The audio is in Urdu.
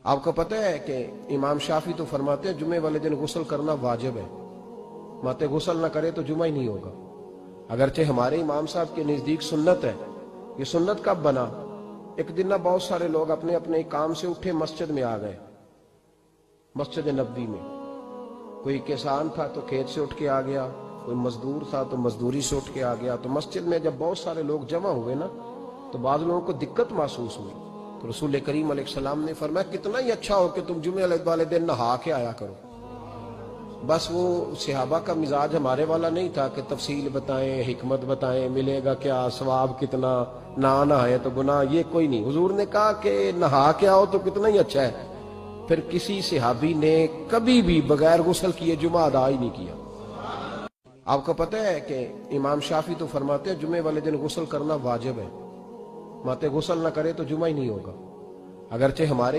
آپ کو پتہ ہے کہ امام شافعی تو فرماتے ہیں جمعے والے دن غسل کرنا واجب ہے، ماتے غسل نہ کرے تو جمعہ ہی نہیں ہوگا۔ اگرچہ ہمارے امام صاحب کے نزدیک سنت ہے۔ یہ سنت کب بنا؟ ایک دن نہ بہت سارے لوگ اپنے اپنے کام سے اٹھے مسجد میں آ گئے، مسجد نبوی میں۔ کوئی کسان تھا تو کھیت سے اٹھ کے آ گیا، کوئی مزدور تھا تو مزدوری سے اٹھ کے آ گیا۔ تو مسجد میں جب بہت سارے لوگ جمع ہوئے نا تو بعض لوگوں کو دقت محسوس ہوئی، تو رسول کریم علیہ السلام نے فرمایا کتنا ہی اچھا ہو کہ تم جمعے والے دن نہا کے آیا کرو۔ بس وہ صحابہ کا مزاج ہمارے والا نہیں تھا کہ تفصیل بتائیں، حکمت بتائیں، ملے گا کیا، ثواب کتنا، نہ نہائے تو گناہ، یہ کوئی نہیں۔ حضور نے کہا کہ نہا کے آؤ تو کتنا ہی اچھا ہے۔ پھر کسی صحابی نے کبھی بھی بغیر غسل کیے جمعہ ادا ہی نہیں کیا۔ آپ کو پتہ ہے کہ امام شافعی تو فرماتے ہیں جمعے والے دن غسل کرنا واجب ہے، ماتے غسل نہ کرے تو جمعہ ہی نہیں ہوگا۔ اگرچہ ہمارے